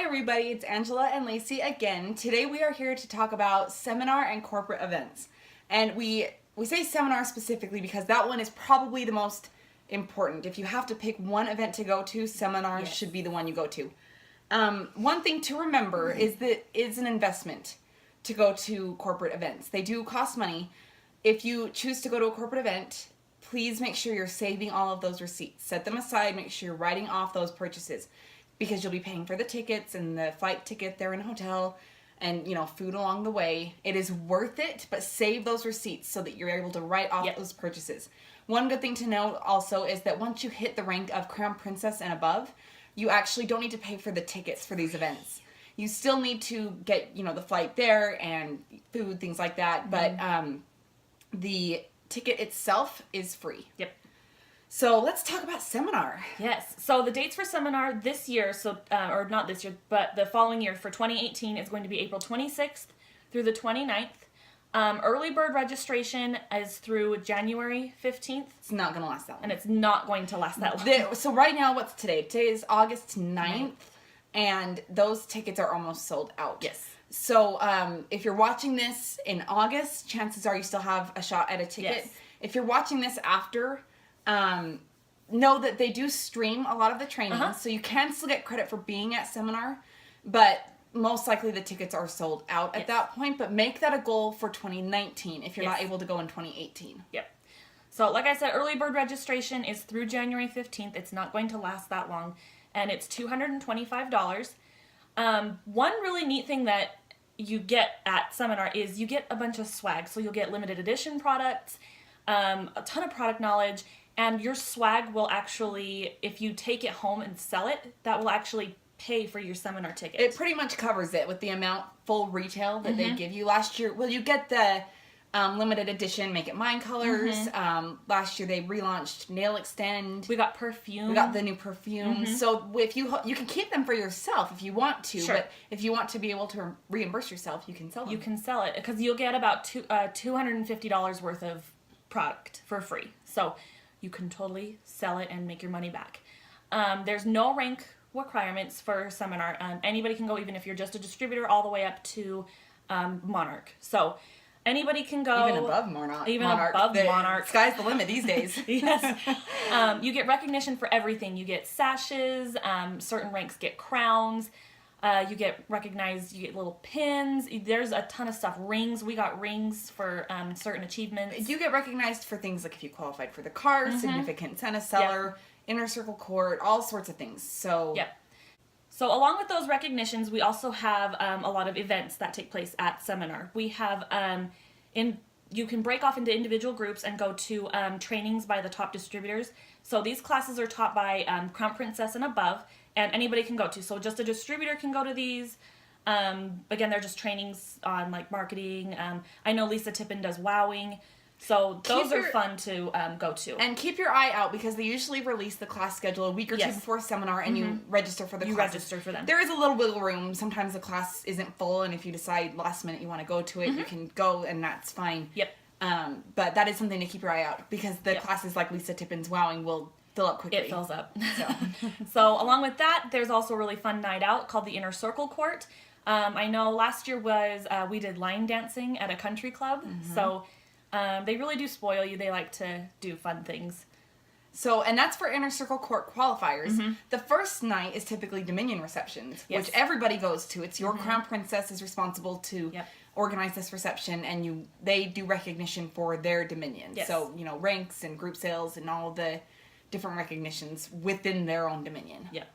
everybody, it's Angela and Lacey again. Today we are here to talk about seminar and corporate events. And we say seminar specifically because that one is probably the most important. If you have to pick one event to go to, seminar should be the one you go to. One thing to remember is that it's an investment to go to corporate events. They do cost money. If you choose to go to a corporate event, please make sure you're saving all of those receipts. Set them aside, make sure you're writing off those purchases, because you'll be paying for the tickets and the flight ticket there in a hotel and, food along the way. It is worth it, but save those receipts so that you're able to write off those purchases. One good thing to note also is that once you hit the rank of Crown Princess and above, you actually don't need to pay for the tickets for these events. You still need to get, the flight there and food, things like that, but the ticket itself is free. Yep. So let's talk about seminar. Yes. So the dates for seminar this year, or not this year, but the following year for 2018 is going to be April 26th through the 29th. Early bird registration is through January 15th. It's not going to last that long. And it's not going to last that long. So right now, what's today? Today is August 9th, and those tickets are almost sold out. Yes. So if you're watching this in August, chances are you still have a shot at a ticket. Yes. If you're watching this after, know that they do stream a lot of the training, so you can still get credit for being at seminar, but most likely the tickets are sold out at that point. But make that a goal for 2019 if you're not able to go in 2018. Yep. So like I said, early bird registration is through January 15th. It's not going to last that long, and it's $225. One really neat thing that you get at seminar is you get a bunch of swag. So you'll get limited edition products, a ton of product knowledge, and your swag will actually, if you take it home and sell it, that will actually pay for your seminar ticket. It pretty much covers it with the amount full retail that they give you. Last year, well, you get the limited edition Make It Mine colors. Last year they relaunched Nail Extend. We got perfume. We got the new perfume. So if you can keep them for yourself if you want to, but if you want to be able to reimburse yourself, you can sell them. You can sell it because you'll get about $250 worth of product for free. So you can totally sell it and make your money back. There's no rank requirements for seminar. Anybody can go, even if you're just a distributor, all the way up to Monarch. So anybody can go. Even above Monarch. Above Monarch. Sky's the limit these days. Yes. You get recognition for everything. You get sashes. Certain ranks get crowns. You get recognized. You get little pins. There's a ton of stuff. Rings. We got rings for certain achievements. You get recognized for things like if you qualified for the card, significant Senna seller, Inner Circle Court, all sorts of things. So. Yep. So along with those recognitions, we also have a lot of events that take place at seminar. We have you can break off into individual groups and go to trainings by the top distributors. So these classes are taught by Crown Princess and above, and anybody can go to. So just a distributor can go to these. Again, they're just trainings on like marketing. I know Lisa Tippin does wowing. So those are fun to go to. And keep your eye out because they usually release the class schedule a week or two before seminar, and you register for the classes. You register for them. There is a little wiggle room. Sometimes the class isn't full, and if you decide last minute you want to go to it, you can go, and that's fine. Yep. But that is something to keep your eye out because the classes like Lisa Tippin's Wowing will fill up quickly. It fills up. So along with that, there's also a really fun night out called the Inner Circle Court. I know last year was we did line dancing at a country club. So they really do spoil you. They like to do fun things. So, and that's for Inner Circle Court qualifiers. The first night is typically Dominion receptions, which everybody goes to. It's your Crown Princess is responsible to organize this reception, and they do recognition for their Dominion. Yes. So, ranks and group sales and all the different recognitions within their own Dominion. Yep.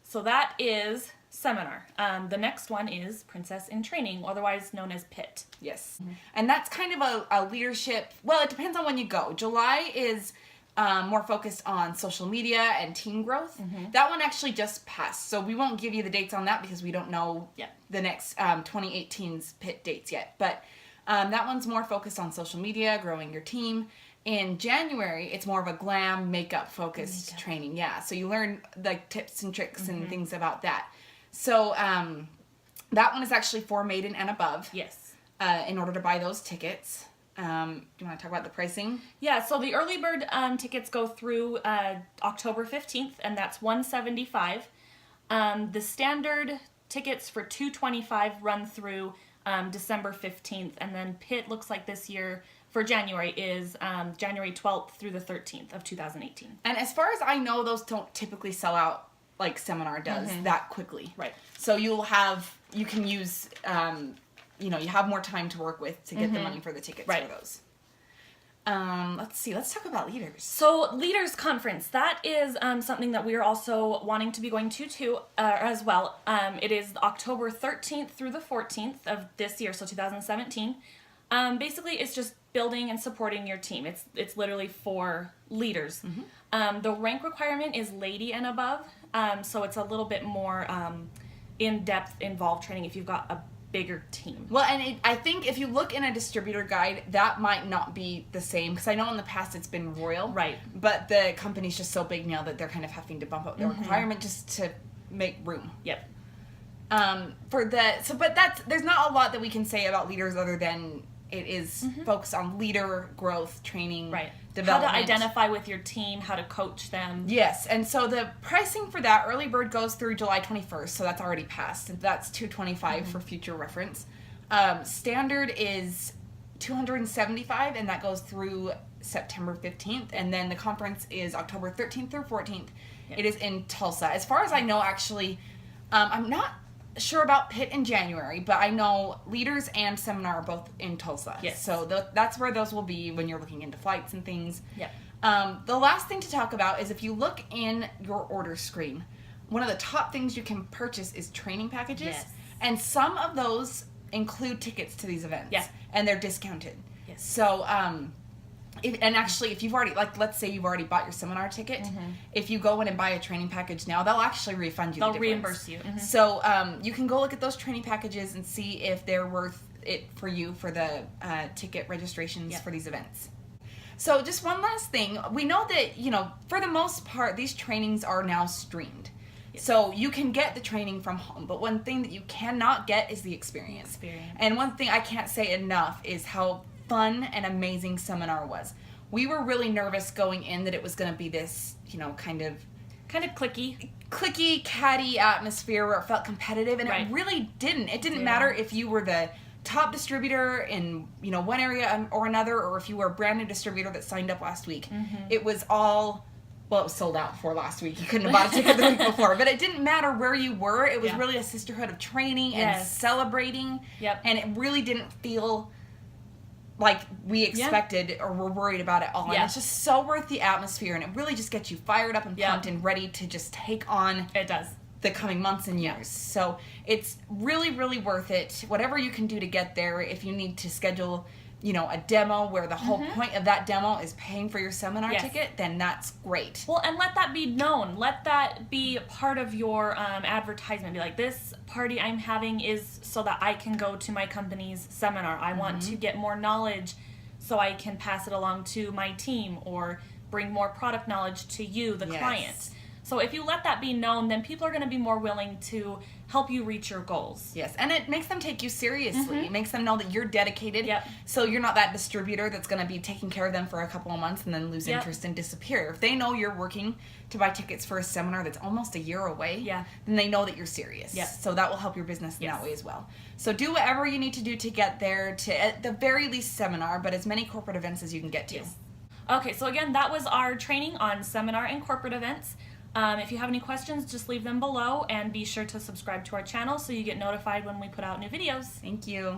So that is seminar. The next one is Princess in Training, otherwise known as PIT. Yes. And that's kind of a leadership, well, it depends on when you go. July is more focused on social media and team growth. That one actually just passed, so we won't give you the dates on that because we don't know the next 2018's PIT dates yet. But that one's more focused on social media, growing your team. In January, it's more of a glam, makeup-focused training. Yeah, so you learn like tips and tricks and things about that. So that one is actually for maiden and above. Yes. In order to buy those tickets. Do you want to talk about the pricing? Yeah, so the early bird tickets go through October 15th, and that's $175. The standard tickets for 225 run through December 15th, and then Pitt looks like this year for January is January 12th through the 13th of 2018. And as far as I know, those don't typically sell out like Seminar does that quickly. Right. So you can use, you have more time to work with to get the money for the tickets for those. Let's see. Let's talk about leaders. So Leaders Conference, that is something that we are also wanting to be going to as well. It is October 13th through the 14th of this year, so 2017. Basically, it's just building and supporting your team. It's literally for leaders. The rank requirement is lady and above, so it's a little bit more in-depth, involved training if you've got a bigger team. Well, and I think if you look in a distributor guide, that might not be the same, because I know in the past it's been Royal. Right. But the company's just so big now that they're kind of having to bump up the requirement just to make room. Yep. But there's not a lot that we can say about leaders other than it is focused on leader growth, training, development. How to identify with your team, how to coach them. Yes, and so the pricing for that early bird goes through July 21st, so that's already passed. That's $225 for future reference. Standard is $275, and that goes through September 15th, and then the conference is October 13th through 14th. Yep. It is in Tulsa. As far as I know, actually, I'm not sure about Pitt in January, but I know Leaders and Seminar are both in Tulsa. Yes. So that's where those will be when you're looking into flights and things. Yep. The last thing to talk about is if you look in your order screen, one of the top things you can purchase is training packages. Yes. And some of those include tickets to these events. Yeah. And they're discounted. Yes. So, if you've already, let's say you've already bought your seminar ticket, if you go in and buy a training package now, they'll actually refund you the difference. Reimburse you. So, you can go look at those training packages and see if they're worth it for you for the ticket registrations for these events. So, just one last thing. We know that, for the most part, these trainings are now streamed. Yes. So, you can get the training from home, but one thing that you cannot get is the experience. And one thing I can't say enough is how fun and amazing Seminar was. We were really nervous going in that it was going to be this, kind of clicky, catty atmosphere where it felt competitive, and right. It really didn't. It didn't matter if you were the top distributor in, one area or another, or if you were a brand new distributor that signed up last week. It was all, well, it was sold out for last week. You couldn't have bought a ticket the week before, but it didn't matter where you were. It was really a sisterhood of training and celebrating, and it really didn't feel like we expected or were worried about it all. And it's just so worth the atmosphere, and it really just gets you fired up and pumped and ready to just take on the coming months and years. So it's really, really worth it. Whatever you can do to get there. If you need to schedule, a demo where the whole point of that demo is paying for your seminar ticket, then that's great. Well, and let that be known. Let that be part of your advertisement. Be like, this party I'm having is so that I can go to my company's seminar. I want to get more knowledge so I can pass it along to my team or bring more product knowledge to you, the client. So if you let that be known, then people are going to be more willing to help you reach your goals. Yes, and it makes them take you seriously. It makes them know that you're dedicated. So you're not that distributor that's going to be taking care of them for a couple of months and then lose interest and disappear. If they know you're working to buy tickets for a seminar that's almost a year away, then they know that you're serious. So that will help your business in that way as well. So do whatever you need to do to get there, to at the very least seminar, but as many corporate events as you can get to. Okay, so again, that was our training on seminar and corporate events. If you have any questions, just leave them below, and be sure to subscribe to our channel so you get notified when we put out new videos. Thank you.